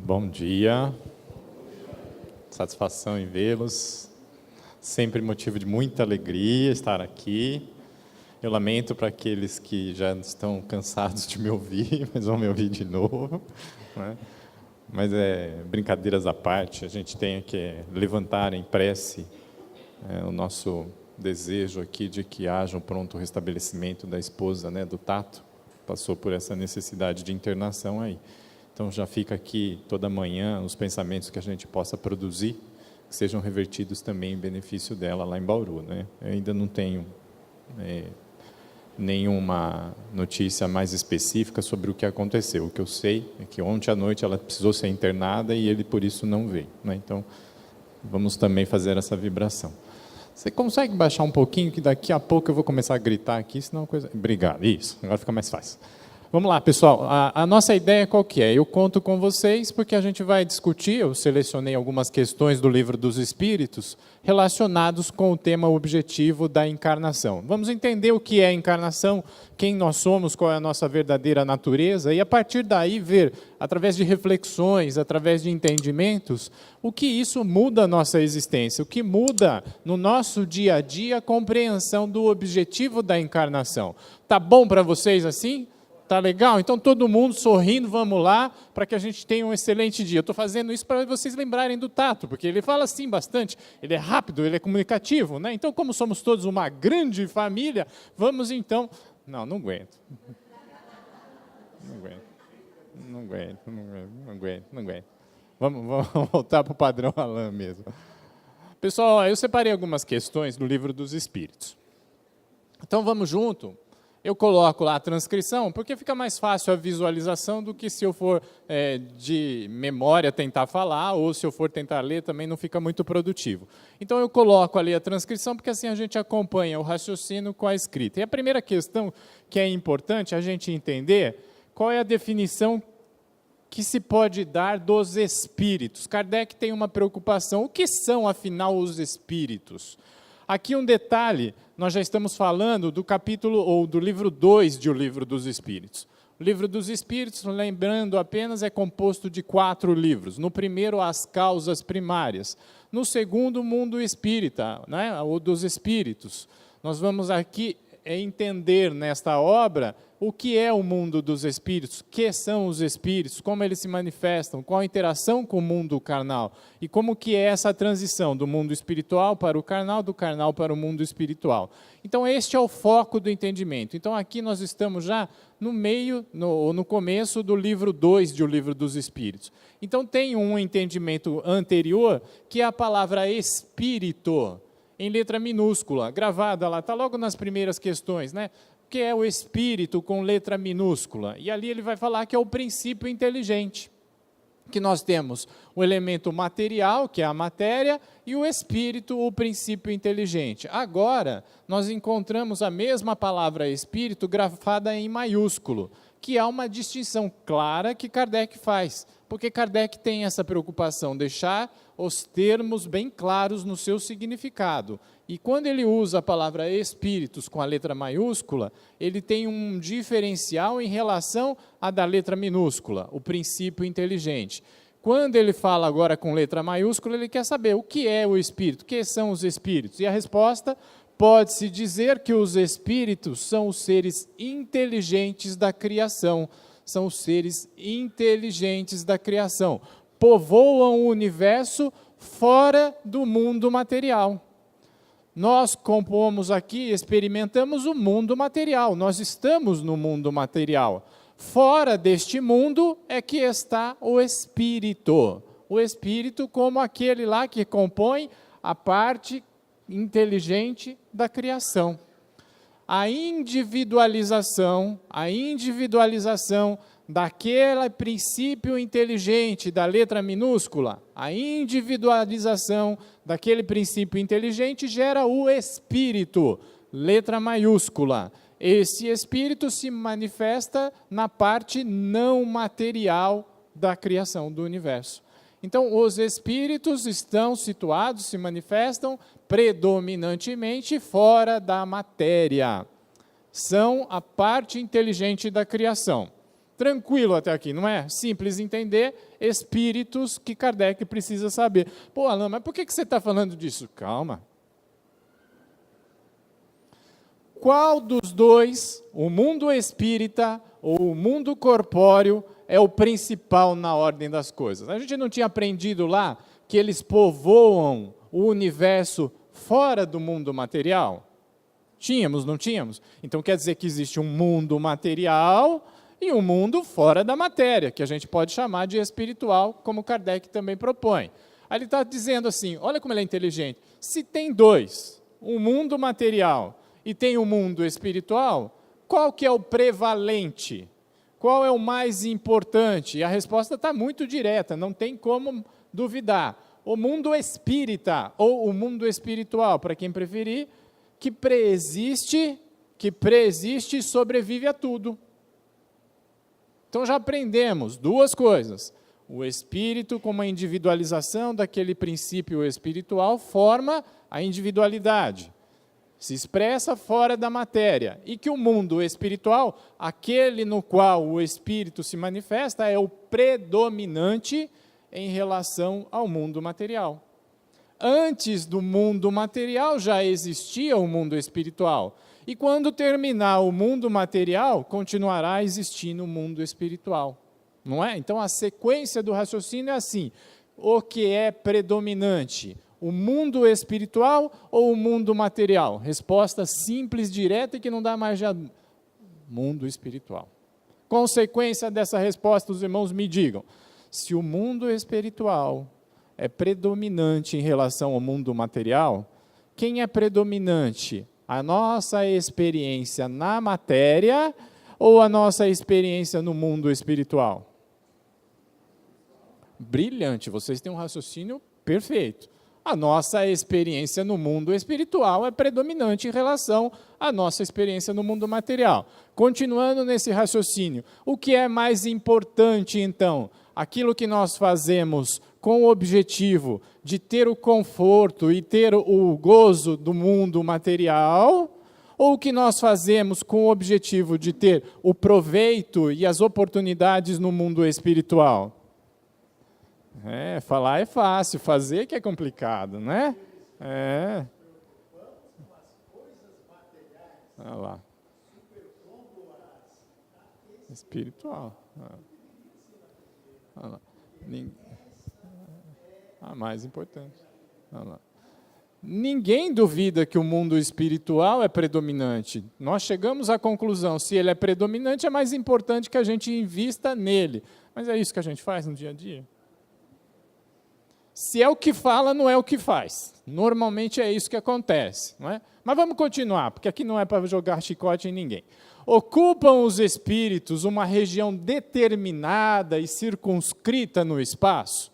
Bom dia, satisfação em vê-los, sempre motivo de muita alegria estar aqui. Eu lamento para aqueles que já estão cansados de me ouvir, mas vão me ouvir de novo, né? Mas brincadeiras à parte, a gente tem que levantar em prece o nosso desejo aqui de que haja um pronto restabelecimento da esposa, né, do Tato, passou por essa necessidade de internação aí. Então já fica aqui toda manhã os pensamentos que a gente possa produzir, que sejam revertidos também em benefício dela lá em Bauru, né? Eu ainda não tenho nenhuma notícia mais específica sobre o que aconteceu. O que eu sei é que ontem à noite ela precisou ser internada e ele por isso não veio, né? Então vamos também fazer essa vibração. Você consegue baixar um pouquinho, que daqui a pouco eu vou começar a gritar aqui, senão a coisa... Obrigado, isso, agora fica mais fácil. Vamos lá, pessoal, a nossa ideia qual que é? Eu conto com vocês porque a gente vai discutir, eu selecionei algumas questões do Livro dos Espíritos relacionados com o tema objetivo da encarnação. Vamos entender o que é encarnação, quem nós somos, qual é a nossa verdadeira natureza, e a partir daí ver, através de reflexões, através de entendimentos, o que isso muda a nossa existência, o que muda no nosso dia a dia a compreensão do objetivo da encarnação. Tá bom para vocês assim? Tá legal? Então, todo mundo sorrindo, vamos lá, para que a gente tenha um excelente dia. Eu estou fazendo isso para vocês lembrarem do Tato, porque ele fala assim bastante, ele é rápido, ele é comunicativo, né? Então, como somos todos uma grande família, vamos então... Não aguento. Não aguento. Vamos voltar para o padrão Alain mesmo. Pessoal, eu separei algumas questões do Livro dos Espíritos. Então, vamos junto. Eu coloco lá a transcrição, porque fica mais fácil a visualização do que se eu for de memória tentar falar, ou se eu for tentar ler, também não fica muito produtivo. Então, eu coloco ali a transcrição, porque assim a gente acompanha o raciocínio com a escrita. E a primeira questão que é importante a gente entender, qual é a definição que se pode dar dos espíritos. Kardec tem uma preocupação. O que são, afinal, os espíritos? Aqui um detalhe, nós já estamos falando do capítulo, ou do livro 2 de O Livro dos Espíritos. O Livro dos Espíritos, lembrando apenas, é composto de 4 livros. No primeiro, as causas primárias. No segundo, o mundo espírita, né? O dos espíritos. Nós vamos aqui entender nesta obra o que é o mundo dos espíritos, o que são os espíritos, como eles se manifestam, qual a interação com o mundo carnal e como que é essa transição do mundo espiritual para o carnal, do carnal para o mundo espiritual. Então, este é o foco do entendimento. Então, aqui nós estamos já no meio, no começo do livro 2 de O Livro dos Espíritos. Então, tem um entendimento anterior, que é a palavra espírito, em letra minúscula, gravada lá, está logo nas primeiras questões, né? Que é o espírito com letra minúscula. E ali ele vai falar que é o princípio inteligente. Que nós temos o elemento material, que é a matéria, e o espírito, o princípio inteligente. Agora, nós encontramos a mesma palavra espírito grafada em maiúsculo, que há uma distinção clara que Kardec faz, porque Kardec tem essa preocupação, deixar os termos bem claros no seu significado. E quando ele usa a palavra espíritos com a letra maiúscula, ele tem um diferencial em relação à da letra minúscula, o princípio inteligente. Quando ele fala agora com letra maiúscula, ele quer saber o que é o espírito, o que são os espíritos. E a resposta, pode-se dizer que os espíritos são os seres inteligentes da criação. São os seres inteligentes da criação. Povoam o universo fora do mundo material. Nós compomos aqui, experimentamos o mundo material, nós estamos no mundo material. Fora deste mundo é que está o espírito. O espírito como aquele lá que compõe a parte inteligente da criação. A individualização daquele princípio inteligente da letra minúscula, a individualização daquele princípio inteligente gera o espírito, letra maiúscula. Esse espírito se manifesta na parte não material da criação do universo. Então, os espíritos estão situados, se manifestam predominantemente fora da matéria. São a parte inteligente da criação. Tranquilo até aqui, não é? Simples entender, espíritos que Kardec precisa saber. Pô, Alain, mas por que você está falando disso? Calma. Qual dos dois, o mundo espírita ou o mundo corpóreo, é o principal na ordem das coisas? A gente não tinha aprendido lá que eles povoam o universo fora do mundo material? Tínhamos, não tínhamos? Então quer dizer que existe um mundo material e um mundo fora da matéria, que a gente pode chamar de espiritual, como Kardec também propõe. Aí ele está dizendo assim, olha como ele é inteligente, se tem dois, um mundo material e tem um mundo espiritual, qual que é o prevalente? Qual é o mais importante? E a resposta está muito direta, não tem como duvidar. O mundo espírita, ou o mundo espiritual, para quem preferir, que preexiste e sobrevive a tudo. Então já aprendemos duas coisas. O espírito, como a individualização daquele princípio espiritual, forma a individualidade. Se expressa fora da matéria. E que o mundo espiritual, aquele no qual o espírito se manifesta, é o predominante em relação ao mundo material. Antes do mundo material já existia o mundo espiritual. E quando terminar o mundo material, continuará existindo o mundo espiritual. Não é? Então a sequência do raciocínio é assim: o que é predominante? O mundo espiritual ou o mundo material? Resposta simples, direta e que não dá mais já. Mundo espiritual. Consequência dessa resposta, os irmãos me digam. Se o mundo espiritual é predominante em relação ao mundo material, quem é predominante? A nossa experiência na matéria ou a nossa experiência no mundo espiritual? Brilhante, vocês têm um raciocínio perfeito. A nossa experiência no mundo espiritual é predominante em relação à nossa experiência no mundo material. Continuando nesse raciocínio, o que é mais importante, então? Aquilo que nós fazemos com o objetivo de ter o conforto e ter o gozo do mundo material, ou o que nós fazemos com o objetivo de ter o proveito e as oportunidades no mundo espiritual? Falar é fácil, fazer que é complicado, né? Olha lá. Espiritual. Olha lá. A mais importante. Olha lá. Ninguém duvida que o mundo espiritual é predominante. Nós chegamos à conclusão, se ele é predominante, é mais importante que a gente invista nele. Mas é isso que a gente faz no dia a dia? Se é o que fala, não é o que faz. Normalmente é isso que acontece. Não é? Mas vamos continuar, porque aqui não é para jogar chicote em ninguém. Ocupam os espíritos uma região determinada e circunscrita no espaço?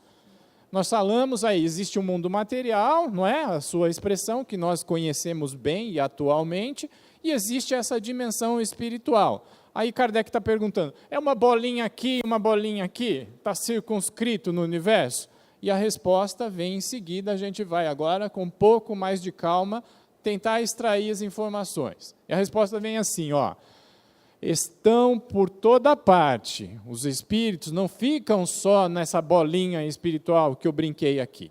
Nós falamos aí, existe um mundo material, não é? A sua expressão, que nós conhecemos bem e atualmente, e existe essa dimensão espiritual. Aí Kardec está perguntando, é uma bolinha aqui, uma bolinha aqui? Está circunscrito no universo? E a resposta vem em seguida, a gente vai agora, com um pouco mais de calma, tentar extrair as informações. E a resposta vem assim, ó. Estão por toda parte. Os espíritos não ficam só nessa bolinha espiritual que eu brinquei aqui.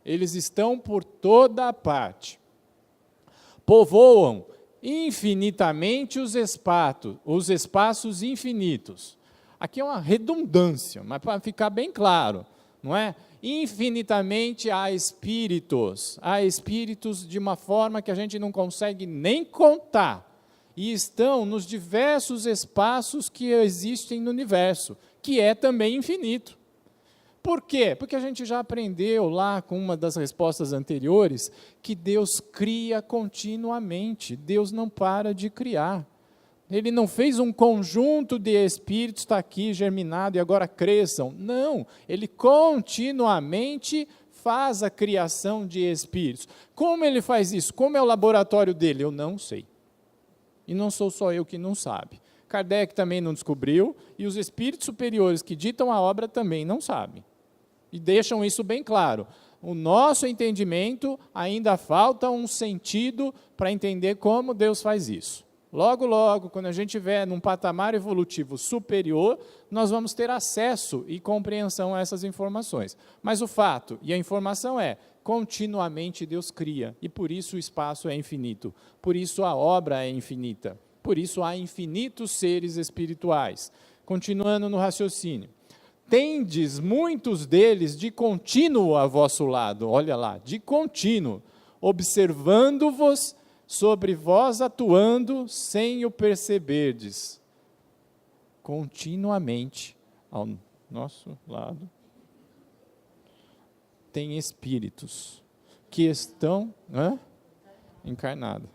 Eles estão por toda parte. Povoam infinitamente os espaços infinitos. Aqui é uma redundância, mas para ficar bem claro, não é? Infinitamente há espíritos de uma forma que a gente não consegue nem contar. E estão nos diversos espaços que existem no universo, que é também infinito. Por quê? Porque a gente já aprendeu lá com uma das respostas anteriores que Deus cria continuamente, Deus não para de criar. Ele não fez um conjunto de espíritos, está aqui germinado e agora cresçam. Não, ele continuamente faz a criação de espíritos. Como ele faz isso? Como é o laboratório dele? Eu não sei. E não sou só eu que não sabe. Kardec também não descobriu, e os espíritos superiores que ditam a obra também não sabem. E deixam isso bem claro. O nosso entendimento ainda falta um sentido para entender como Deus faz isso. Logo, logo, quando a gente estiver num patamar evolutivo superior, nós vamos ter acesso e compreensão a essas informações. Mas o fato e a informação é, continuamente Deus cria, e por isso o espaço é infinito, por isso a obra é infinita, por isso há infinitos seres espirituais. Continuando no raciocínio. Tendes muitos deles de contínuo a vosso lado, olha lá, de contínuo, observando-vos, sobre vós atuando, sem o perceberdes. Continuamente, ao nosso lado, tem espíritos que estão encarnados,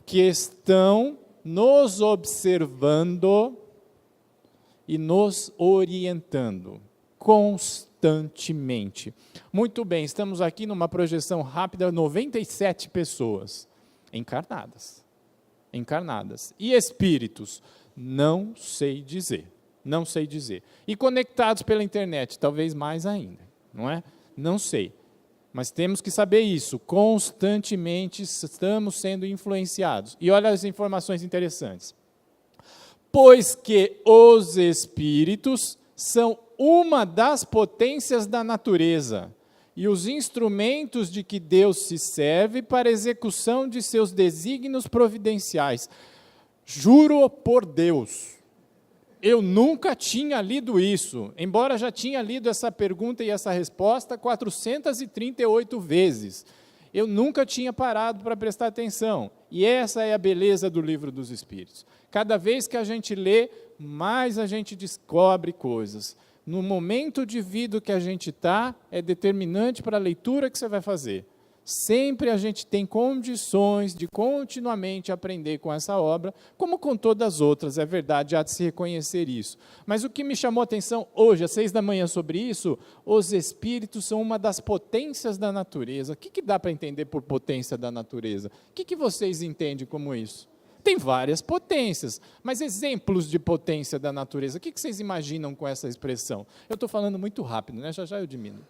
que estão nos observando e nos orientando constantemente. Muito bem, estamos aqui numa projeção rápida, 97 pessoas encarnadas. E espíritos? Não sei dizer. E conectados pela internet, talvez mais ainda, não é? Não sei. Mas temos que saber isso, constantemente estamos sendo influenciados. E olha as informações interessantes. Pois que os espíritos são uma das potências da natureza e os instrumentos de que Deus se serve para a execução de seus desígnios providenciais. Juro por Deus, eu nunca tinha lido isso, embora já tinha lido essa pergunta e essa resposta 438 vezes. Eu nunca tinha parado para prestar atenção. E essa é a beleza do Livro dos Espíritos. Cada vez que a gente lê, mais a gente descobre coisas. No momento de vida que a gente está, é determinante para a leitura que você vai fazer. Sempre a gente tem condições de continuamente aprender com essa obra, como com todas as outras, é verdade, há de se reconhecer isso. Mas o que me chamou a atenção hoje, às 6 da manhã, sobre isso, os espíritos são uma das potências da natureza. O que dá para entender por potência da natureza? O que vocês entendem como isso? Tem várias potências, mas exemplos de potência da natureza, o que vocês imaginam com essa expressão? Eu estou falando muito rápido, né? Já eu diminuo.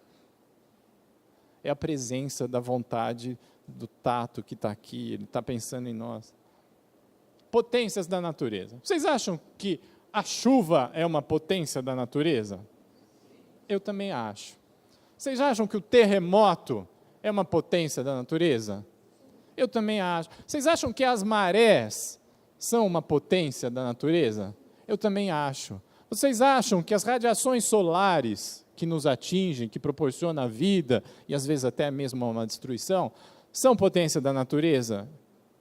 É a presença da vontade do tato que está aqui, ele está pensando em nós. Potências da natureza. Vocês acham que a chuva é uma potência da natureza? Eu também acho. Vocês acham que o terremoto é uma potência da natureza? Eu também acho. Vocês acham que as marés são uma potência da natureza? Eu também acho. Vocês acham que as radiações solares que nos atingem, que proporcionam a vida, e às vezes até mesmo uma destruição, são potência da natureza?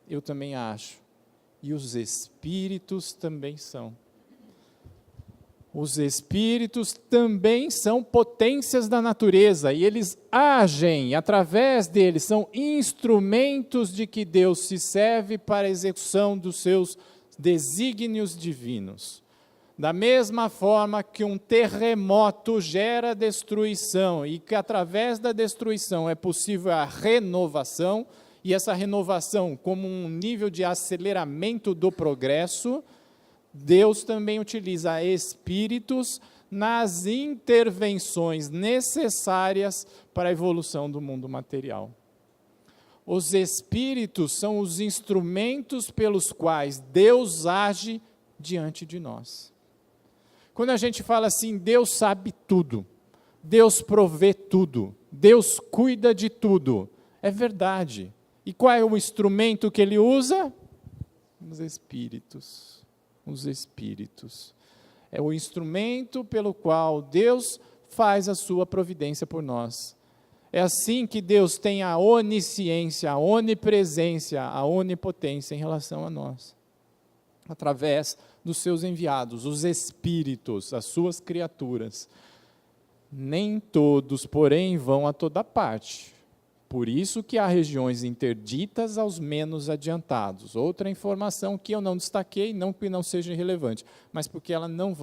Eu também acho. E os espíritos também são. Os espíritos também são potências da natureza, e eles agem, através deles, são instrumentos de que Deus se serve para a execução dos seus desígnios divinos. Da mesma forma que um terremoto gera destruição e que através da destruição é possível a renovação, e essa renovação como um nível de aceleramento do progresso, Deus também utiliza espíritos nas intervenções necessárias para a evolução do mundo material. Os espíritos são os instrumentos pelos quais Deus age diante de nós. Quando a gente fala assim, Deus sabe tudo, Deus provê tudo, Deus cuida de tudo, é verdade. E qual é o instrumento que Ele usa? Os espíritos. Os espíritos. É o instrumento pelo qual Deus faz a sua providência por nós. É assim que Deus tem a onisciência, a onipresença, a onipotência em relação a nós. Através dos seus enviados, os espíritos, as suas criaturas. Nem todos, porém, vão a toda parte. Por isso que há regiões interditas aos menos adiantados. Outra informação que eu não destaquei, não que não seja irrelevante, mas porque ela não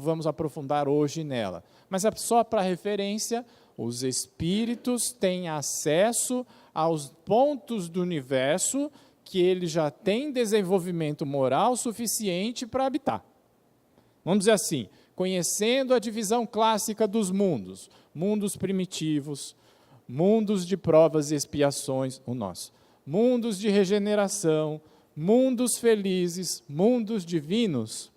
vamos aprofundar hoje nela. Mas é só para referência, os espíritos têm acesso aos pontos do universo que ele já tem desenvolvimento moral suficiente para habitar. Vamos dizer assim, conhecendo a divisão clássica dos mundos, mundos primitivos, mundos de provas e expiações, o nosso, mundos de regeneração, mundos felizes, mundos divinos,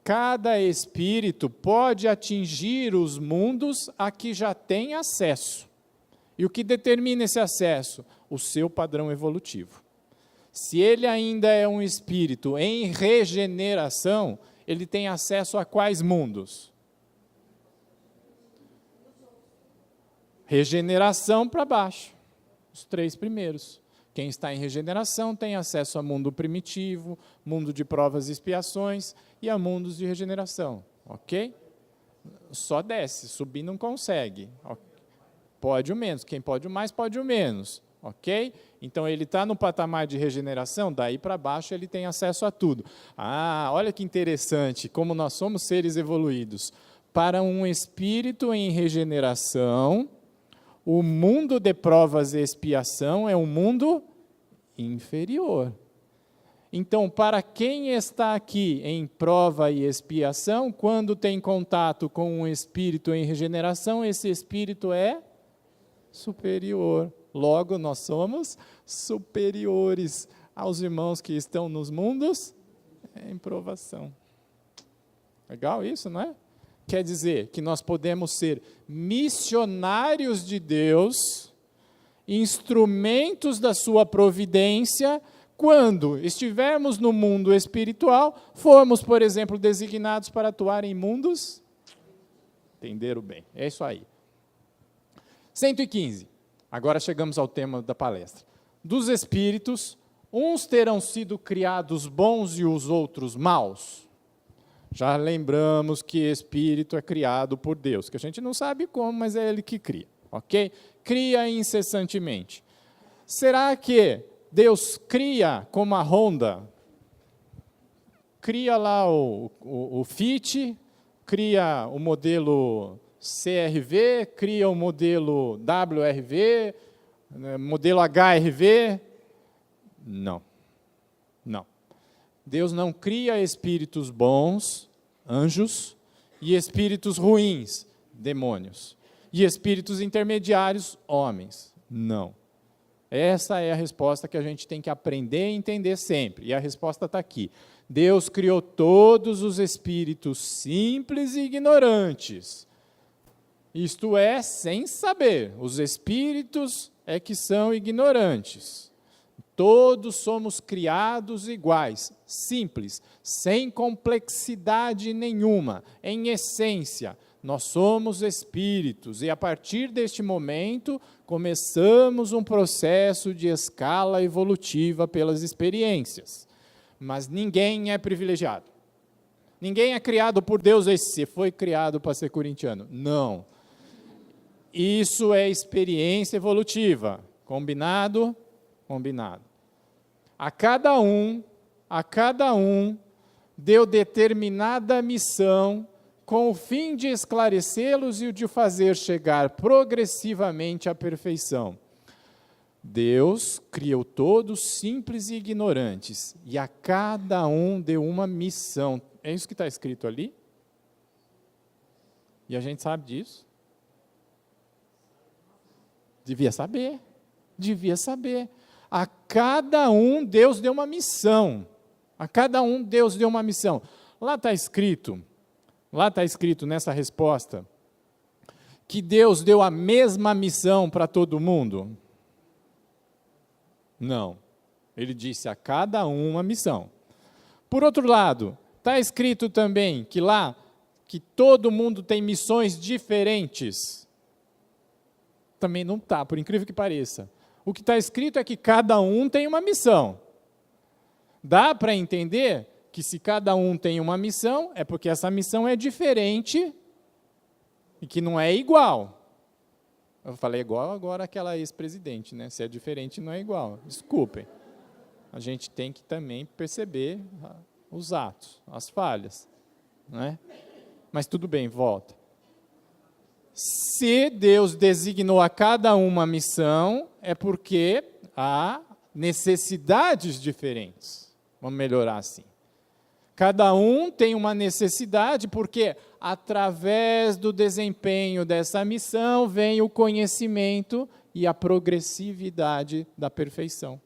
cada espírito pode atingir os mundos a que já tem acesso. E o que determina esse acesso? O seu padrão evolutivo. Se ele ainda é um espírito em regeneração, ele tem acesso a quais mundos? Regeneração para baixo, os 3 primeiros. Quem está em regeneração tem acesso a mundo primitivo, mundo de provas e expiações e a mundos de regeneração, ok? Só desce, subir não consegue. Pode o menos, quem pode o mais, pode o menos, ok? Então ele está no patamar de regeneração, daí para baixo ele tem acesso a tudo. Ah, olha que interessante, como nós somos seres evoluídos. Para um espírito em regeneração, o mundo de provas e expiação é um mundo inferior. Então, para quem está aqui em prova e expiação, quando tem contato com um espírito em regeneração, esse espírito é superior. Logo, nós somos superiores aos irmãos que estão nos mundos em provação. Legal isso, não é? Quer dizer que nós podemos ser missionários de Deus, instrumentos da sua providência, quando estivermos no mundo espiritual, formos, por exemplo, designados para atuar em mundos. Entenderam bem? É isso aí. 115. Agora chegamos ao tema da palestra. Dos espíritos, uns terão sido criados bons e os outros maus. Já lembramos que espírito é criado por Deus, que a gente não sabe como, mas é Ele que cria, ok? Cria incessantemente. Será que Deus cria como a Honda? Cria lá o Fit, cria o modelo CRV, cria o modelo WRV, modelo HRV? Não. Não. Deus não cria espíritos bons, anjos, e espíritos ruins, demônios. E espíritos intermediários, homens. Não. Essa é a resposta que a gente tem que aprender e entender sempre. E a resposta está aqui. Deus criou todos os espíritos simples e ignorantes. Isto é, sem saber. Os espíritos é que são ignorantes. Todos somos criados iguais, simples, sem complexidade nenhuma. Em essência, nós somos espíritos e a partir deste momento começamos um processo de escala evolutiva pelas experiências. Mas ninguém é privilegiado. Ninguém é criado por Deus, você foi criado para ser corintiano. Não. Isso é experiência evolutiva. Combinado? Combinado. A cada um deu determinada missão com o fim de esclarecê-los e o de fazer chegar progressivamente à perfeição. Deus criou todos simples e ignorantes, e a cada um deu uma missão. É isso que está escrito ali? E a gente sabe disso? Devia saber. Devia saber. A cada um Deus deu uma missão. A cada um Deus deu uma missão. Lá está escrito nessa resposta, que Deus deu a mesma missão para todo mundo? Não. Ele disse a cada um uma missão. Por outro lado, está escrito também que lá, que todo mundo tem missões diferentes. Também não está, por incrível que pareça. O que está escrito é que cada um tem uma missão. Dá para entender que se cada um tem uma missão, é porque essa missão é diferente e que não é igual. Eu falei igual agora aquela ex-presidente, né? Se é diferente, não é igual. Desculpem. A gente tem que também perceber os atos, as falhas, né? Mas tudo bem, volta. Se Deus designou a cada uma missão, é porque há necessidades diferentes. Vamos melhorar assim. Cada um tem uma necessidade, porque através do desempenho dessa missão vem o conhecimento e a progressividade da perfeição.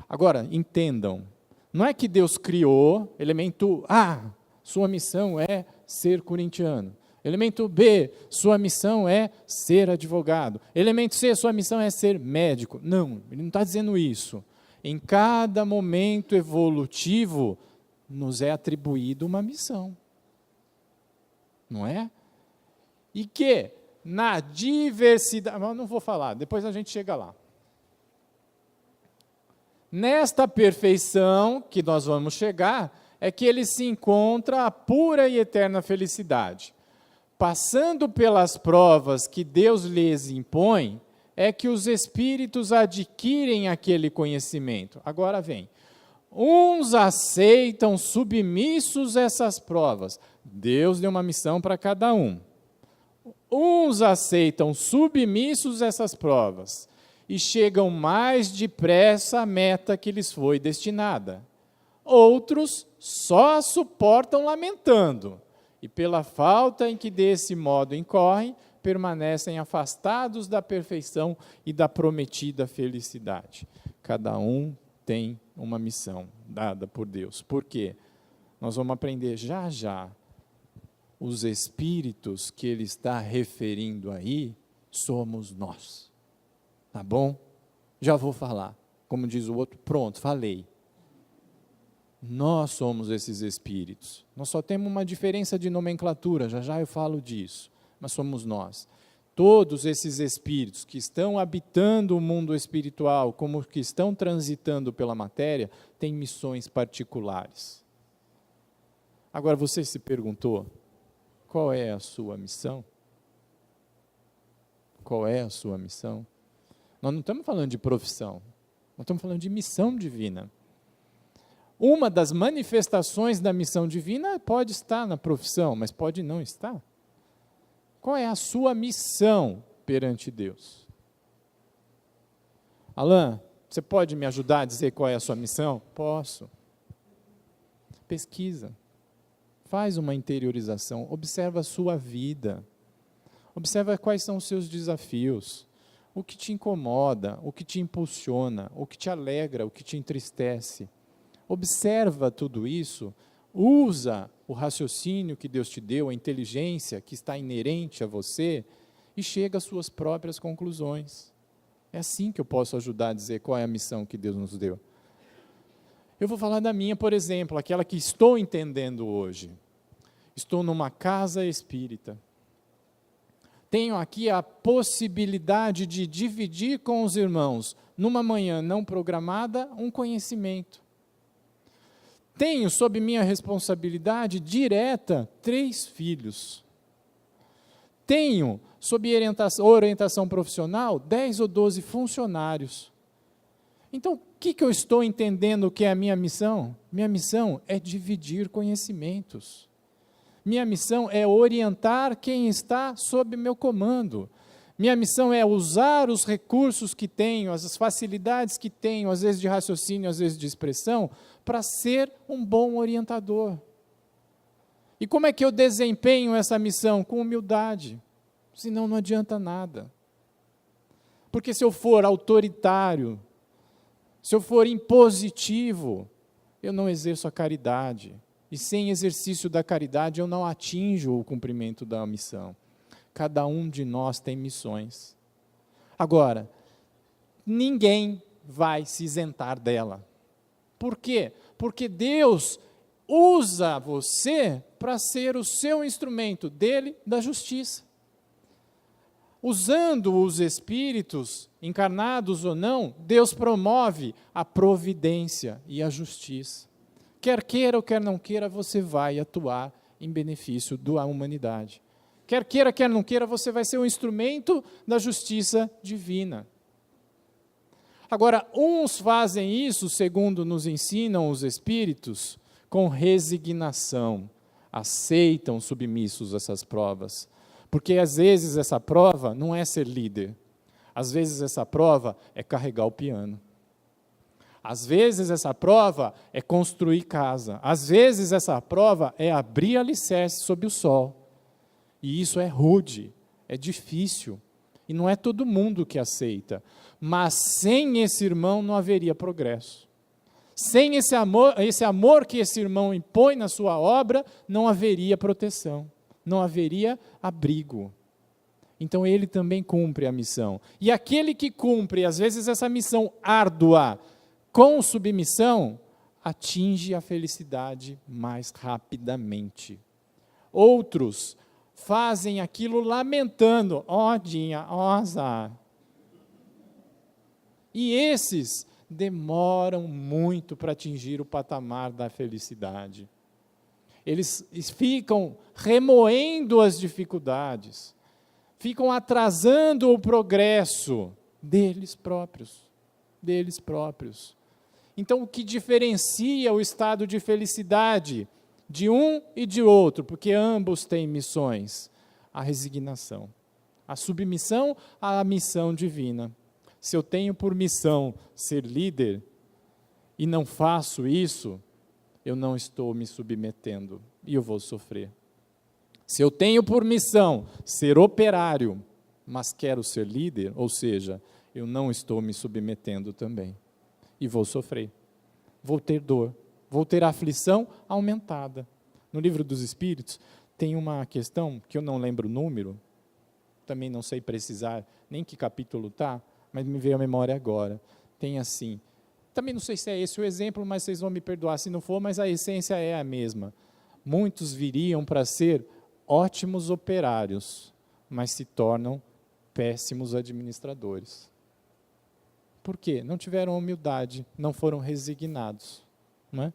Agora, entendam, não é que Deus criou elemento A, sua missão é ser corintiano. Elemento B, sua missão é ser advogado. Elemento C, sua missão é ser médico. Não, ele não está dizendo isso. Em cada momento evolutivo, nos é atribuída uma missão. Não é? E que, na diversidade... Mas não vou falar, depois a gente chega lá. Nesta perfeição que nós vamos chegar, é que ele se encontra a pura e eterna felicidade. Passando pelas provas que Deus lhes impõe, é que os espíritos adquirem aquele conhecimento. Agora vem. Uns aceitam submissos essas provas. Deus deu uma missão para cada um. Uns aceitam submissos essas provas e chegam mais depressa à meta que lhes foi destinada. Outros só suportam lamentando, e pela falta em que desse modo incorrem, permanecem afastados da perfeição e da prometida felicidade. Cada um tem uma missão dada por Deus. Por quê? Nós vamos aprender já já. Os espíritos que ele está referindo aí, somos nós. Tá bom? Já vou falar. Como diz o outro, pronto, falei. Nós somos esses espíritos. Nós só temos uma diferença de nomenclatura, já já eu falo disso, mas somos nós. Todos esses espíritos que estão habitando o mundo espiritual, como que estão transitando pela matéria, têm missões particulares. Agora, você se perguntou, qual é a sua missão? Qual é a sua missão? Nós não estamos falando de profissão, nós estamos falando de missão divina. Uma das manifestações da missão divina pode estar na profissão, mas pode não estar. Qual é a sua missão perante Deus? Alain, você pode me ajudar a dizer qual é a sua missão? Posso. Pesquisa. Faz uma interiorização. Observa a sua vida. Observa quais são os seus desafios. O que te incomoda, o que te impulsiona, o que te alegra, o que te entristece. Observa tudo isso, usa o raciocínio que Deus te deu, a inteligência que está inerente a você e chega às suas próprias conclusões. É assim que eu posso ajudar a dizer qual é a missão que Deus nos deu. Eu vou falar da minha, por exemplo, aquela que estou entendendo hoje. Estou numa casa espírita. Tenho aqui a possibilidade de dividir com os irmãos, numa manhã não programada, um conhecimento. Tenho sob minha responsabilidade direta 3 filhos. Tenho sob orientação profissional 10 ou 12 funcionários. Então, o que eu estou entendendo que é a minha missão? Minha missão é dividir conhecimentos. Minha missão é orientar quem está sob meu comando. Minha missão é usar os recursos que tenho, as facilidades que tenho, às vezes de raciocínio, às vezes de expressão, para ser um bom orientador. E como é que eu desempenho essa missão? Com humildade. Senão não adianta nada. Porque se eu for autoritário, se eu for impositivo, eu não exerço a caridade. E sem exercício da caridade eu não atinjo o cumprimento da missão. Cada um de nós tem missões. Agora, ninguém vai se isentar dela. Por quê? Porque Deus usa você para ser o seu instrumento dele da justiça. Usando os espíritos, encarnados ou não, Deus promove a providência e a justiça. Quer queira ou quer não queira, você vai atuar em benefício da humanidade. Quer queira, quer não queira, você vai ser um instrumento da justiça divina. Agora, uns fazem isso, segundo nos ensinam os espíritos, com resignação. Aceitam submissos essas provas. Porque, às vezes, essa prova não é ser líder. Às vezes, essa prova é carregar o piano. Às vezes, essa prova é construir casa. Às vezes, essa prova é abrir alicerce sob o sol. E isso é rude, é difícil, e não é todo mundo que aceita. Mas sem esse irmão não haveria progresso. Sem esse amor que esse irmão impõe na sua obra, não haveria proteção, não haveria abrigo. Então ele também cumpre a missão. E aquele que cumpre, às vezes, essa missão árdua, com submissão, atinge a felicidade mais rapidamente. Outros fazem aquilo lamentando, ó Dinha, ó azar. E esses demoram muito para atingir o patamar da felicidade. Eles ficam remoendo as dificuldades, ficam atrasando o progresso deles próprios. Então, o que diferencia o estado de felicidade de um e de outro, porque ambos têm missões? A resignação, a submissão à missão divina. Se eu tenho por missão ser líder e não faço isso, eu não estou me submetendo e eu vou sofrer. Se eu tenho por missão ser operário, mas quero ser líder, ou seja, eu não estou me submetendo também. E vou sofrer, vou ter dor, vou ter aflição aumentada. No Livro dos Espíritos tem uma questão, que eu não lembro o número, também não sei precisar nem que capítulo está, mas me veio à memória agora. Tem assim, também não sei se é esse o exemplo, mas vocês vão me perdoar se não for, mas a essência é a mesma. Muitos viriam para ser ótimos operários, mas se tornam péssimos administradores. Por quê? Não tiveram humildade, não foram resignados. Não é?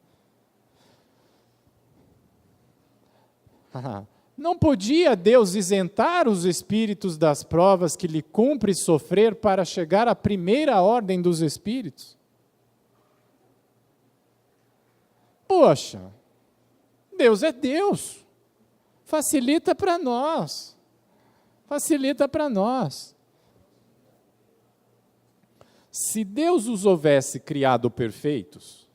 Não podia Deus isentar os espíritos das provas que lhe cumpre sofrer para chegar à primeira ordem dos espíritos? Poxa, Deus é Deus. Facilita para nós. Facilita para nós. Se Deus os houvesse criado perfeitos,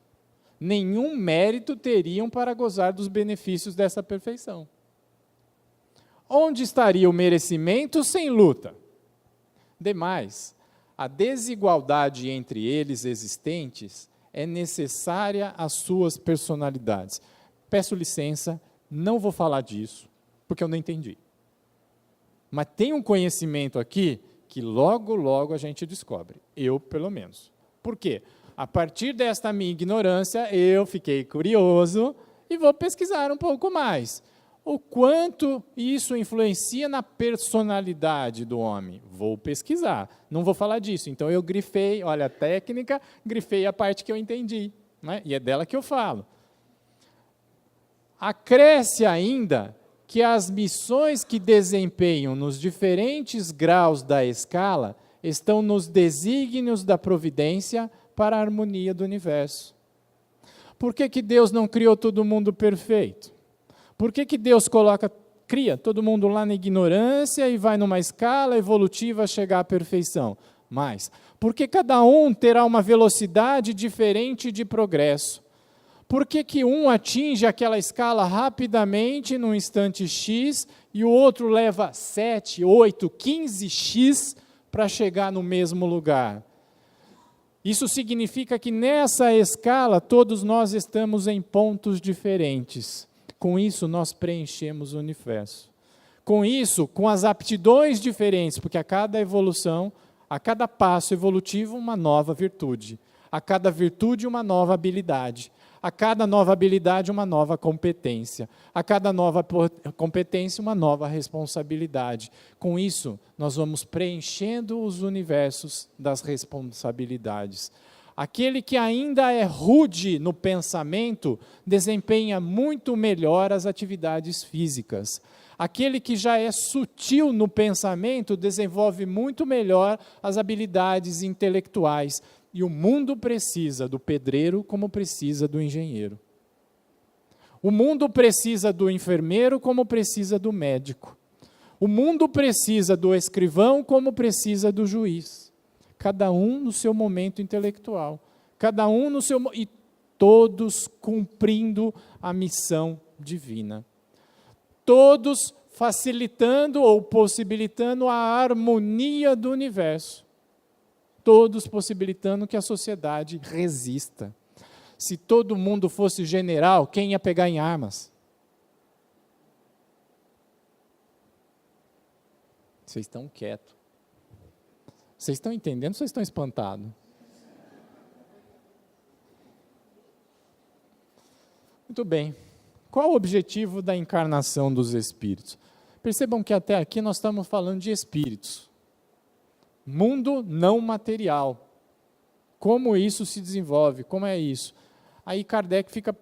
nenhum mérito teriam para gozar dos benefícios dessa perfeição. Onde estaria o merecimento sem luta? Demais, a desigualdade entre eles existentes é necessária às suas personalidades. Peço licença, não vou falar disso, porque eu não entendi. Mas tem um conhecimento aqui que logo a gente descobre. Eu, pelo menos. Por quê? A partir desta minha ignorância, eu fiquei curioso e vou pesquisar um pouco mais. O quanto isso influencia na personalidade do homem? Vou pesquisar. Não vou falar disso. Então, eu grifei, olha a técnica, grifei a parte que eu entendi. Né? E é dela que eu falo. Acresce ainda que as missões que desempenham nos diferentes graus da escala estão nos desígnios da providência para a harmonia do universo. Por que Deus não criou todo mundo perfeito? Por que Deus cria todo mundo lá na ignorância e vai numa escala evolutiva a chegar à perfeição? Mas, porque cada um terá uma velocidade diferente de progresso. Por que um atinge aquela escala rapidamente, num instante X, e o outro leva 7, 8, 15x para chegar no mesmo lugar? Isso significa que nessa escala todos nós estamos em pontos diferentes. Com isso nós preenchemos o universo. Com isso, com as aptidões diferentes, porque a cada evolução, a cada passo evolutivo, uma nova virtude. A cada virtude, uma nova habilidade. A cada nova habilidade, uma nova competência. A cada nova competência, uma nova responsabilidade. Com isso, nós vamos preenchendo os universos das responsabilidades. Aquele que ainda é rude no pensamento, desempenha muito melhor as atividades físicas. Aquele que já é sutil no pensamento, desenvolve muito melhor as habilidades intelectuais. E o mundo precisa do pedreiro como precisa do engenheiro. O mundo precisa do enfermeiro como precisa do médico. O mundo precisa do escrivão como precisa do juiz. Cada um no seu momento intelectual. Cada um no seu... E todos cumprindo a missão divina. Todos facilitando ou possibilitando a harmonia do universo. Todos possibilitando que a sociedade resista. Se todo mundo fosse general, quem ia pegar em armas? Vocês estão quietos. Vocês estão entendendo ou vocês estão espantados? Muito bem. Qual o objetivo da encarnação dos espíritos? Percebam que até aqui nós estamos falando de espíritos. Mundo não material. Como isso se desenvolve? Como é isso? Aí Kardec fica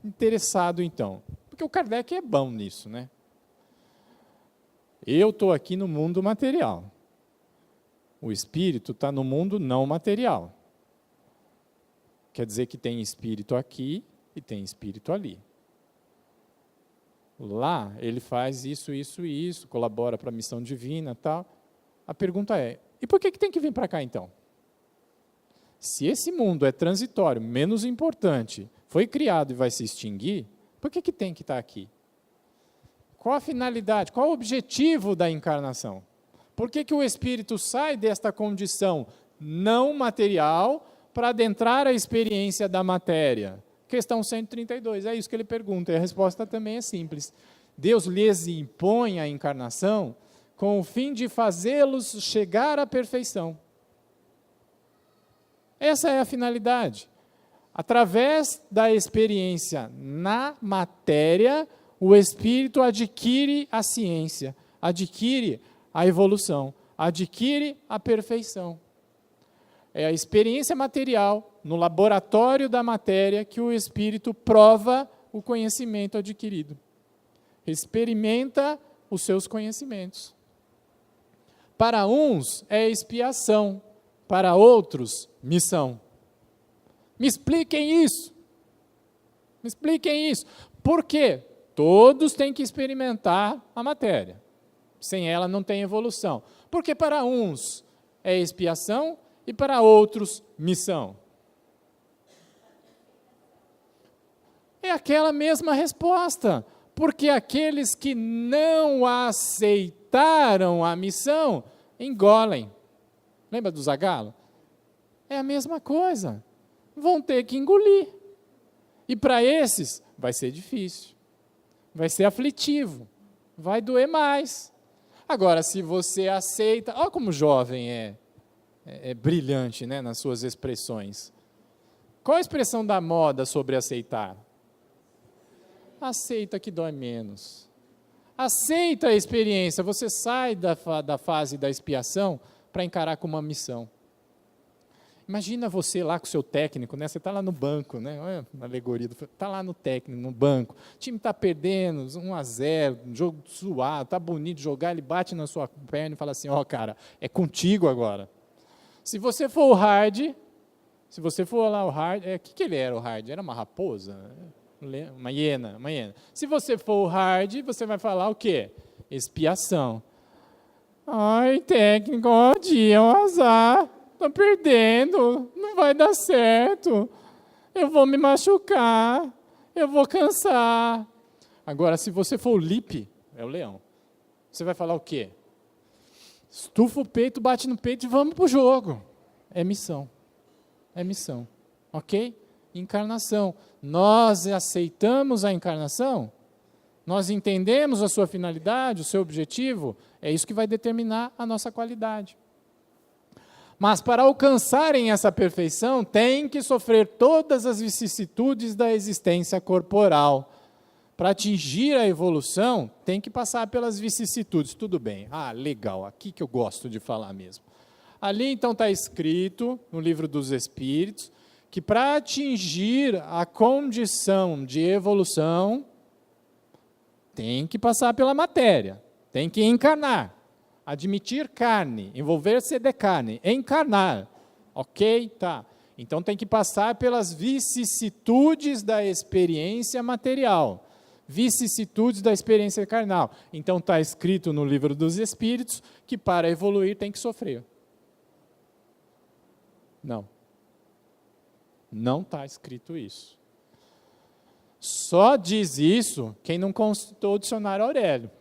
interessado então. Porque o Kardec é bom nisso, né? Eu estou aqui no mundo material. O espírito está no mundo não material. Quer dizer que tem espírito aqui e tem espírito ali. Lá ele faz isso, isso e isso, colabora para a missão divina e tal. A pergunta é, e por que tem que vir para cá então? Se esse mundo é transitório, menos importante, foi criado e vai se extinguir, por que tem que estar aqui? Qual a finalidade, qual o objetivo da encarnação? Por que o espírito sai desta condição não material para adentrar a experiência da matéria? Questão 132, é isso que ele pergunta, e a resposta também é simples. Deus lhes impõe a encarnação com o fim de fazê-los chegar à perfeição. Essa é a finalidade. Através da experiência na matéria, o espírito adquire a ciência, adquire a evolução, adquire a perfeição. É a experiência material, no laboratório da matéria, que o espírito prova o conhecimento adquirido. Experimenta os seus conhecimentos. Para uns é expiação, para outros, missão. Me expliquem isso. Me expliquem isso. Por quê? Todos têm que experimentar a matéria. Sem ela não tem evolução. Porque para uns é expiação e para outros missão. É aquela mesma resposta. Porque aqueles que não aceitaram a missão, engolem. Lembra do Zagalo? É a mesma coisa. Vão ter que engolir. E para esses, vai ser difícil. Vai ser aflitivo. Vai doer mais. Agora, se você aceita... Olha como o jovem é brilhante, né, nas suas expressões. Qual a expressão da moda sobre aceitar? Aceita que dói menos. Aceita a experiência. Você sai da fase da expiação para encarar como uma missão. Imagina você lá com o seu técnico, né? Você está lá no banco, né? Olha a alegoria, está lá no técnico, no banco, o time está perdendo, 1-0, jogo suado, está bonito jogar, ele bate na sua perna e fala assim, ó, cara, é contigo agora. Se você for o hard, se você for lá o hard, o que ele era o hard? Era uma raposa? Uma hiena. Se você for o hard, você vai falar o quê? Expiação. Ai, técnico, ó, dia, um azar. Estou perdendo, não vai dar certo, eu vou me machucar, eu vou cansar. Agora, se você for o Lipe, é o leão, você vai falar o quê? Estufa o peito, bate no peito e vamos para o jogo. É missão, ok? Encarnação. Nós aceitamos a encarnação? Nós entendemos a sua finalidade, o seu objetivo? É isso que vai determinar a nossa qualidade. Mas para alcançarem essa perfeição, tem que sofrer todas as vicissitudes da existência corporal. Para atingir a evolução, tem que passar pelas vicissitudes. Tudo bem, legal, aqui que eu gosto de falar mesmo. Ali então está escrito, no Livro dos Espíritos, que para atingir a condição de evolução, tem que passar pela matéria, tem que encarnar. Admitir carne, envolver-se de carne, encarnar, ok? Tá. Então tem que passar pelas vicissitudes da experiência material, vicissitudes da experiência carnal. Então está escrito no Livro dos Espíritos que para evoluir tem que sofrer. Não está escrito isso. Só diz isso quem não consultou o dicionário Aurélio.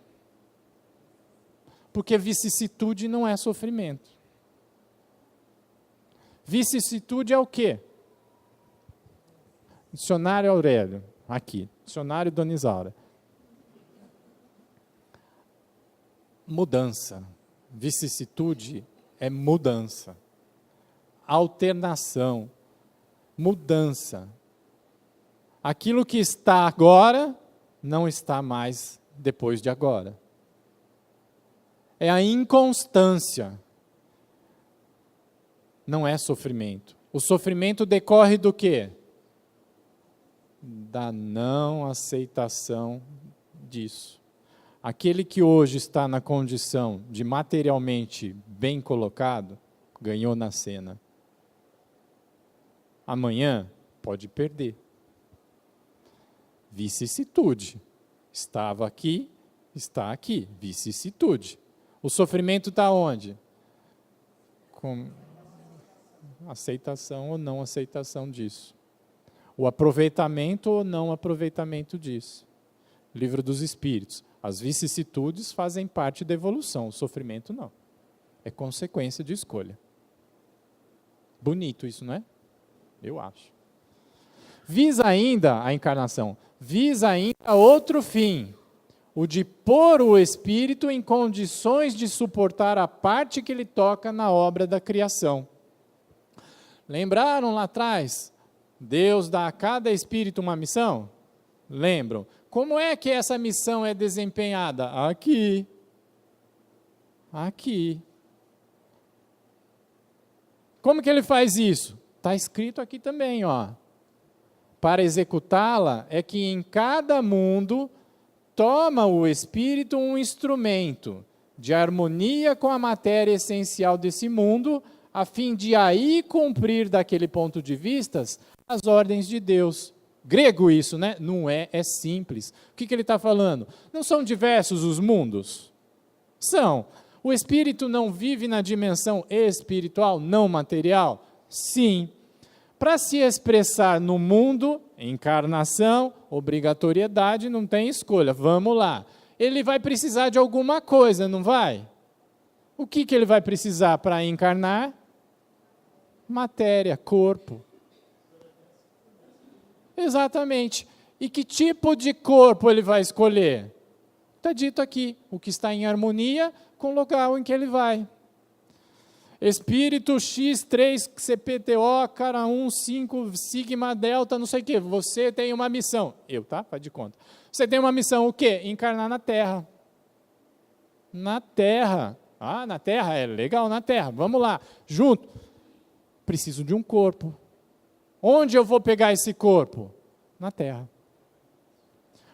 Porque vicissitude não é sofrimento. Vicissitude é o quê? Dicionário Aurélio, aqui. Dicionário Donizaura. Mudança. Vicissitude é mudança. Alternação. Mudança. Aquilo que está agora, não está mais depois de agora. É a inconstância. Não é sofrimento. O sofrimento decorre do quê? Da não aceitação disso. Aquele que hoje está na condição de materialmente bem colocado, ganhou na cena. Amanhã pode perder. Vicissitude. Estava aqui, está aqui. Vicissitude. O sofrimento está onde? Com aceitação ou não aceitação disso. O aproveitamento ou não aproveitamento disso. Livro dos Espíritos. As vicissitudes fazem parte da evolução, o sofrimento não. É consequência de escolha. Bonito isso, não é? Eu acho. Visa ainda a encarnação, visa ainda outro fim, o de pôr o espírito em condições de suportar a parte que lhe toca na obra da criação. Lembraram lá atrás? Deus dá a cada espírito uma missão? Lembram? Como é que essa missão é desempenhada? Aqui. Aqui. Como que ele faz isso? Está escrito aqui também, ó. Para executá-la é que em cada mundo toma o espírito um instrumento de harmonia com a matéria essencial desse mundo, a fim de aí cumprir daquele ponto de vista as ordens de Deus. Grego isso, né? Não é, é simples. O que ele está falando? Não são diversos os mundos? São. O espírito não vive na dimensão espiritual, não material? Sim. Para se expressar no mundo, encarnação, obrigatoriedade, não tem escolha. Vamos lá. Ele vai precisar de alguma coisa, não vai? O que ele vai precisar para encarnar? Matéria, corpo. Exatamente. E que tipo de corpo ele vai escolher? Está dito aqui, o que está em harmonia com o local em que ele vai. Espírito X3, CPTO, cara 1, 5, sigma, delta, não sei o quê. Você tem uma missão. Faz de conta. Você tem uma missão, o quê? Encarnar na Terra. Na Terra. Ah, na Terra? É legal, na Terra. Vamos lá, junto. Preciso de um corpo. Onde eu vou pegar esse corpo? Na Terra.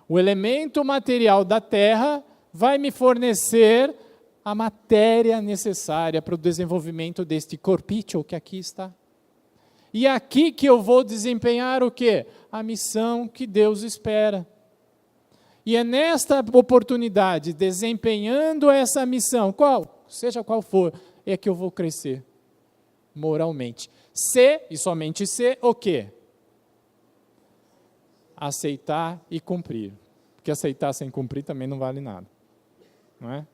O elemento material da Terra vai me fornecer a matéria necessária para o desenvolvimento deste corpício que aqui está. E é aqui que eu vou desempenhar o quê? A missão que Deus espera. E é nesta oportunidade, desempenhando essa missão, seja qual for, é que eu vou crescer moralmente. Se, e somente se, o quê? Aceitar e cumprir. Porque aceitar sem cumprir também não vale nada. Não é?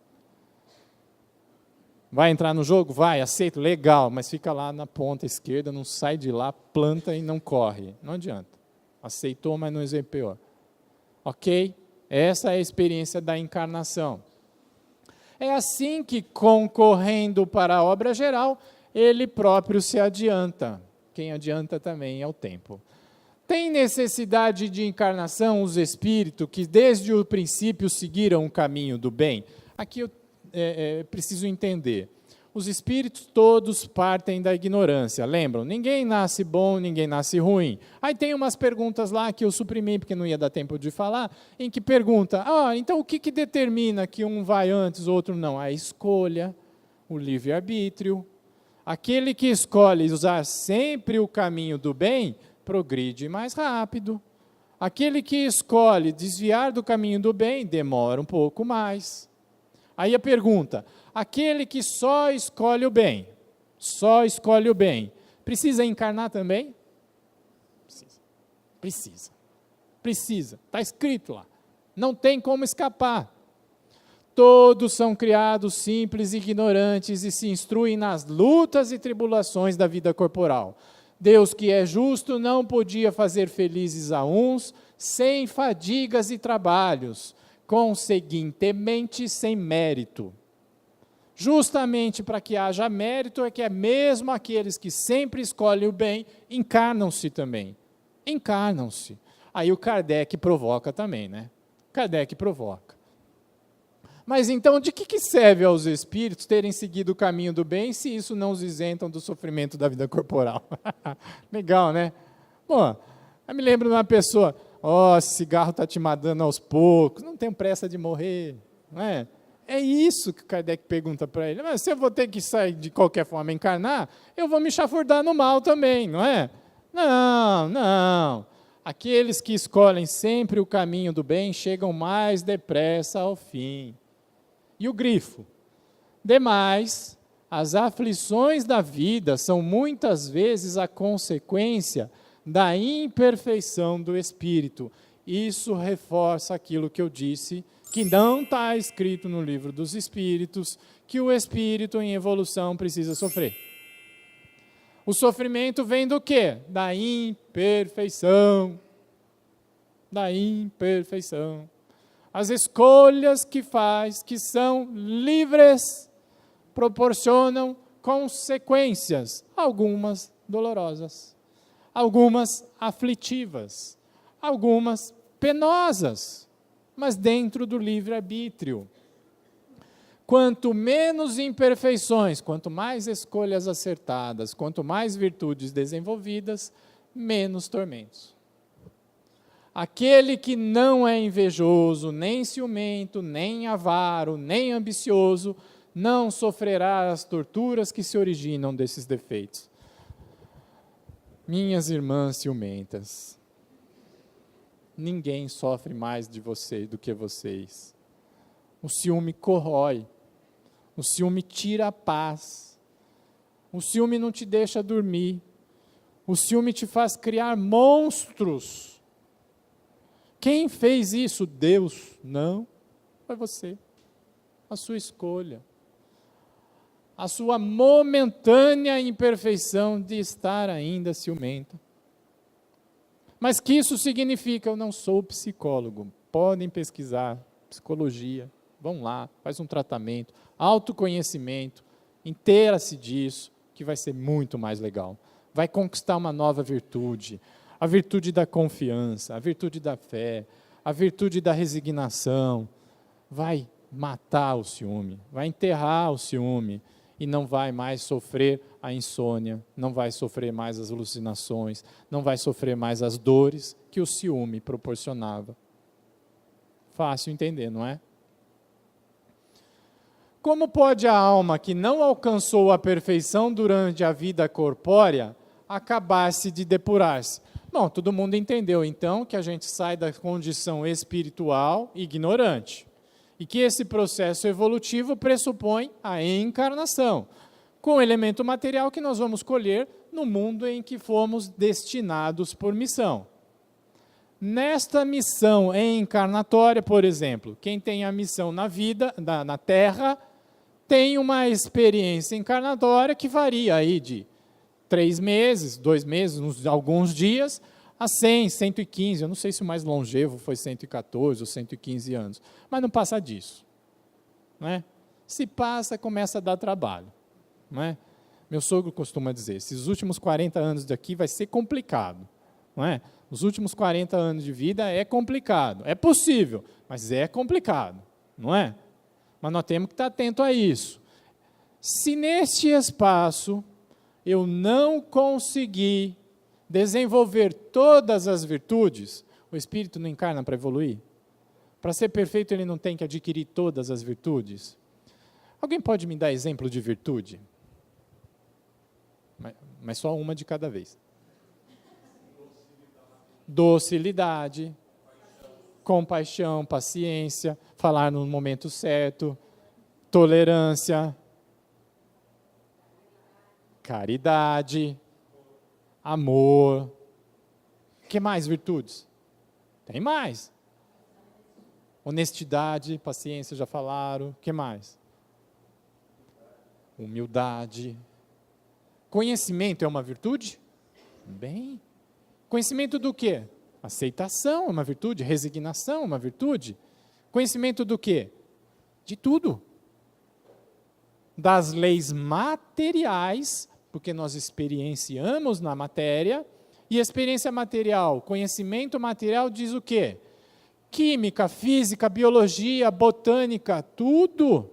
Vai entrar no jogo? Vai, aceita, legal, mas fica lá na ponta esquerda, não sai de lá, planta e não corre. Não adianta. Aceitou, mas não desempenhou. Ok? Essa é a experiência da encarnação. É assim que, concorrendo para a obra geral, ele próprio se adianta. Quem adianta também é o tempo. Tem necessidade de encarnação os espíritos que desde o princípio seguiram o caminho do bem? Aqui eu preciso entender. Os espíritos todos partem da ignorância, lembram? Ninguém nasce bom, ninguém nasce ruim. Aí tem umas perguntas lá que eu suprimi, porque não ia dar tempo de falar, em que pergunta, então o que determina que um vai antes, o outro não? A escolha, o livre-arbítrio. Aquele que escolhe usar sempre o caminho do bem, progride mais rápido. Aquele que escolhe desviar do caminho do bem, demora um pouco mais. Aí a pergunta, aquele que só escolhe o bem, precisa encarnar também? Precisa. Está escrito lá. Não tem como escapar. Todos são criados simples e ignorantes e se instruem nas lutas e tribulações da vida corporal. Deus que é justo não podia fazer felizes a uns sem fadigas e trabalhos, conseguintemente sem mérito. Justamente para que haja mérito é que é mesmo aqueles que sempre escolhem o bem, encarnam-se também. Encarnam-se. Aí o Kardec provoca também, né? Kardec provoca. Mas então, de que serve aos espíritos terem seguido o caminho do bem, se isso não os isentam do sofrimento da vida corporal? Legal, né? Bom, eu me lembro de uma pessoa, esse cigarro está te matando aos poucos, não tenho pressa de morrer, não é? É isso que o Kardec pergunta para ele. Mas se eu vou ter que sair de qualquer forma encarnar, eu vou me chafurdar no mal também, não é? Não. Aqueles que escolhem sempre o caminho do bem chegam mais depressa ao fim. E o grifo? Demais, as aflições da vida são muitas vezes a consequência da imperfeição do espírito. Isso reforça aquilo que eu disse, que não está escrito no livro dos espíritos, que o espírito em evolução precisa sofrer. O sofrimento vem do quê? Da imperfeição. Da imperfeição. As escolhas que faz, que são livres, proporcionam consequências, algumas dolorosas, algumas aflitivas, algumas penosas, mas dentro do livre-arbítrio. Quanto menos imperfeições, quanto mais escolhas acertadas, quanto mais virtudes desenvolvidas, menos tormentos. Aquele que não é invejoso, nem ciumento, nem avaro, nem ambicioso, não sofrerá as torturas que se originam desses defeitos. Minhas irmãs ciumentas, ninguém sofre mais de você do que vocês. O ciúme corrói, o ciúme tira a paz, o ciúme não te deixa dormir, o ciúme te faz criar monstros. Quem fez isso? Deus? Não, foi você. A sua escolha. A sua momentânea imperfeição de estar ainda ciumenta. Mas que isso significa? Eu não sou psicólogo. Podem pesquisar, psicologia, vão lá, faz um tratamento, autoconhecimento, inteira-se disso, que vai ser muito mais legal. Vai conquistar uma nova virtude. A virtude da confiança, a virtude da fé, a virtude da resignação, vai matar o ciúme, vai enterrar o ciúme e não vai mais sofrer a insônia, não vai sofrer mais as alucinações, não vai sofrer mais as dores que o ciúme proporcionava. Fácil entender, não é? Como pode a alma que não alcançou a perfeição durante a vida corpórea acabar-se de depurar-se? Bom, todo mundo entendeu, então, que a gente sai da condição espiritual ignorante e que esse processo evolutivo pressupõe a encarnação, com o elemento material que nós vamos colher no mundo em que fomos destinados por missão. Nesta missão encarnatória, por exemplo, quem tem a missão na vida, na Terra, tem uma experiência encarnatória que varia aí de 3 meses, 2 meses, alguns dias, a 100, 115, eu não sei se o mais longevo foi 114 ou 115 anos, mas não passa disso. Não é? Se passa, começa a dar trabalho. Não é? Meu sogro costuma dizer, esses últimos 40 anos daqui vai ser complicado. Não é? Os últimos 40 anos de vida é complicado. É possível, mas é complicado. Não é? Mas nós temos que estar atento a isso. Se neste espaço eu não conseguir desenvolver todas as virtudes, o espírito não encarna para evoluir? Para ser perfeito, ele não tem que adquirir todas as virtudes? Alguém pode me dar exemplo de virtude? Mas só uma de cada vez. Docilidade, compaixão, paciência, falar no momento certo, tolerância, caridade, amor. Que mais virtudes? Tem mais. Honestidade, paciência, já falaram. Que mais? Humildade. Conhecimento é uma virtude? Bem. Conhecimento do quê? Aceitação é uma virtude, resignação é uma virtude. Conhecimento do quê? De tudo. Das leis materiais, porque nós experienciamos na matéria, e experiência material, conhecimento material diz o quê? Química, física, biologia, botânica, tudo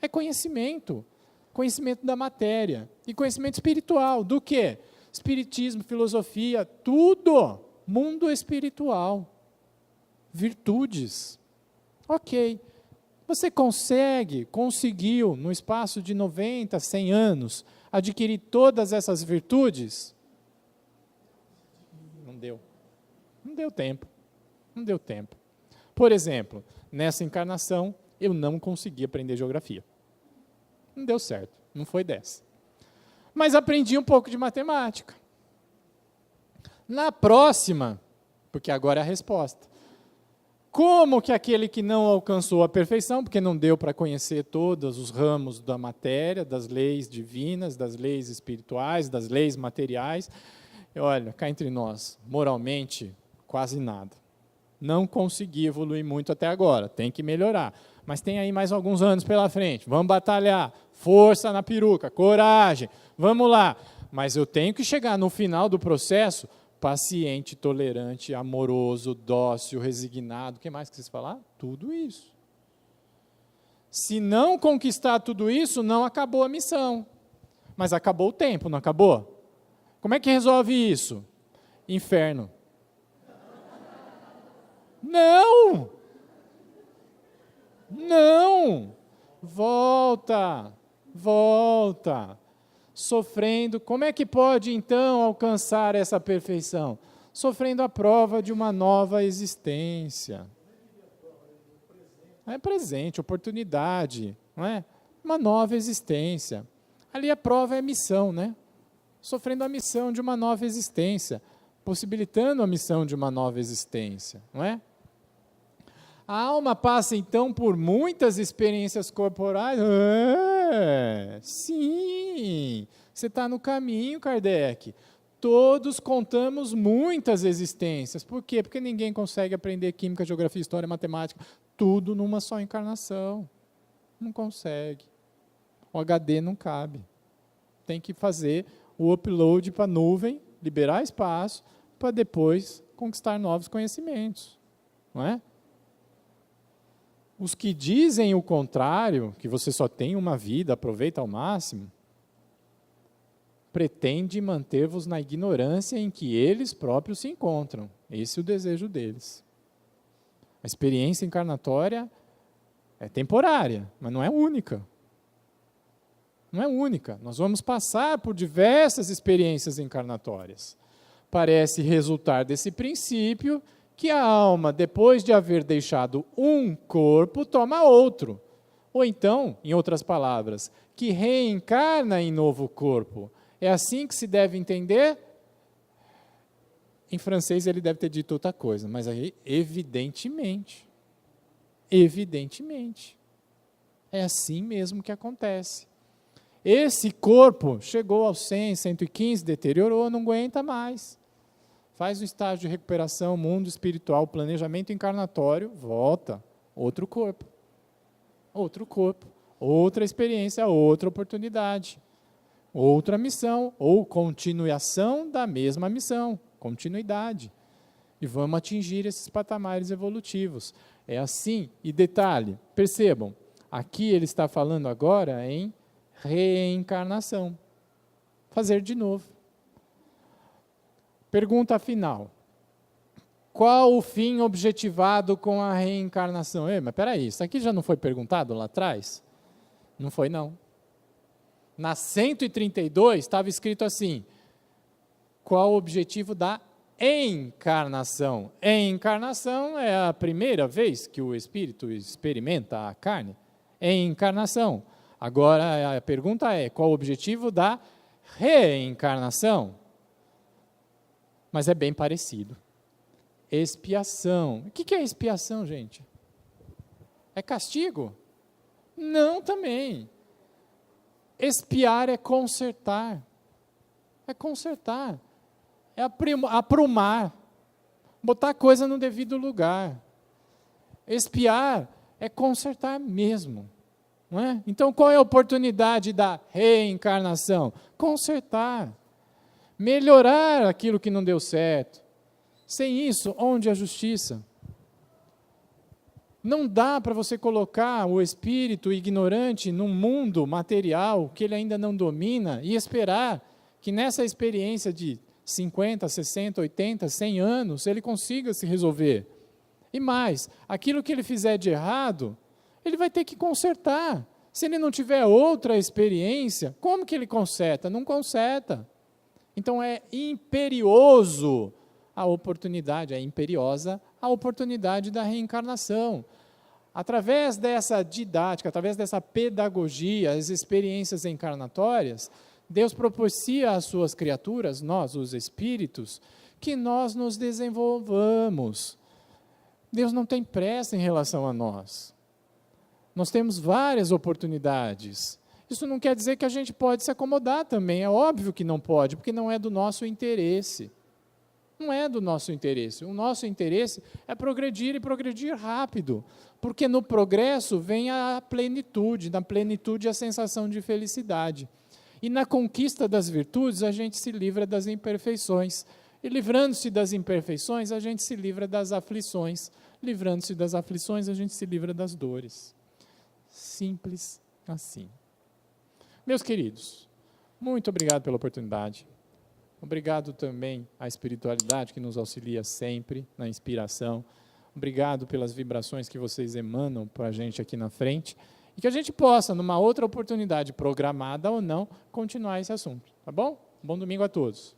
é conhecimento. Conhecimento da matéria. E conhecimento espiritual, do quê? Espiritismo, filosofia, tudo. Mundo espiritual. Virtudes. Ok. Você conseguiu, no espaço de 90, 100 anos, adquirir todas essas virtudes? Não deu. Não deu tempo. Não deu tempo. Por exemplo, nessa encarnação, eu não consegui aprender geografia. Não deu certo. Não foi dessa. Mas aprendi um pouco de matemática. Na próxima, porque agora é a resposta. Como que aquele que não alcançou a perfeição, porque não deu para conhecer todos os ramos da matéria, das leis divinas, das leis espirituais, das leis materiais, olha, cá entre nós, moralmente, quase nada. Não consegui evoluir muito até agora, tem que melhorar. Mas tem aí mais alguns anos pela frente, vamos batalhar, força na peruca, coragem, vamos lá. Mas eu tenho que chegar no final do processo paciente, tolerante, amoroso, dócil, resignado. O que mais que vocês falaram? Tudo isso. Se não conquistar tudo isso, não acabou a missão. Mas acabou o tempo, não acabou? Como é que resolve isso? Inferno. Não! Não! Volta! Volta! Sofrendo, como é que pode então alcançar essa perfeição? Sofrendo a prova de uma nova existência. É presente, oportunidade, não é? Uma nova existência. Ali a prova é a missão, né? Sofrendo a missão de uma nova existência, possibilitando a missão de uma nova existência, não é? A alma passa então por muitas experiências corporais. Sim, você está no caminho, Kardec. Todos contamos muitas existências. Por quê? Porque ninguém consegue aprender química, geografia, história, matemática, tudo numa só encarnação. Não consegue. O HD não cabe. Tem que fazer o upload para a nuvem, liberar espaço, para depois conquistar novos conhecimentos. Não é? Os que dizem o contrário, que você só tem uma vida, aproveita ao máximo, pretende manter-vos na ignorância em que eles próprios se encontram. Esse é o desejo deles. A experiência encarnatória é temporária, mas não é única. Não é única. Nós vamos passar por diversas experiências encarnatórias. Parece resultar desse princípio que a alma, depois de haver deixado um corpo, toma outro. Ou então, em outras palavras, que reencarna em novo corpo. É assim que se deve entender? Em francês ele deve ter dito outra coisa, mas aí, evidentemente. Evidentemente. É assim mesmo que acontece. Esse corpo chegou aos 100, 115, deteriorou, não aguenta mais. Faz o estágio de recuperação, mundo espiritual, planejamento encarnatório, volta, outro corpo, outra experiência, outra oportunidade, outra missão, ou continuação da mesma missão, continuidade. E vamos atingir esses patamares evolutivos. É assim, e detalhe, percebam, aqui ele está falando agora em reencarnação, fazer de novo. Pergunta final. Qual o fim objetivado com a reencarnação? Ei, mas peraí, isso aqui já não foi perguntado lá atrás? Não foi, não. Na 132 estava escrito assim, qual o objetivo da encarnação? Encarnação é a primeira vez que o espírito experimenta a carne. Encarnação. Agora a pergunta é, qual o objetivo da reencarnação? Mas é bem parecido. Expiação. O que é expiação, gente? É castigo? Não, também. Expiar é consertar. É consertar. é aprumar, botar a coisa no devido lugar. Expiar é consertar mesmo. Não é? Então, qual é a oportunidade da reencarnação? Consertar. Melhorar aquilo que não deu certo. Sem isso, onde a justiça? Não dá para você colocar o espírito ignorante num mundo material que ele ainda não domina e esperar que nessa experiência de 50, 60, 80, 100 anos ele consiga se resolver. E mais, aquilo que ele fizer de errado, ele vai ter que consertar. Se ele não tiver outra experiência, como que ele conserta? Não conserta. Então é imperioso a oportunidade, é imperiosa a oportunidade da reencarnação. Através dessa didática, através dessa pedagogia, as experiências encarnatórias, Deus propicia às suas criaturas, nós, os espíritos, que nós nos desenvolvamos. Deus não tem pressa em relação a nós. Nós temos várias oportunidades. Isso não quer dizer que a gente pode se acomodar também. É óbvio que não pode, porque não é do nosso interesse. Não é do nosso interesse. O nosso interesse é progredir e progredir rápido. Porque no progresso vem a plenitude, na plenitude a sensação de felicidade. E na conquista das virtudes a gente se livra das imperfeições. E livrando-se das imperfeições, a gente se livra das aflições. Livrando-se das aflições, a gente se livra das dores. Simples assim. Meus queridos, muito obrigado pela oportunidade. Obrigado também à espiritualidade que nos auxilia sempre na inspiração. Obrigado pelas vibrações que vocês emanam para a gente aqui na frente. E que a gente possa, numa outra oportunidade, programada ou não, continuar esse assunto. Tá bom? Bom domingo a todos.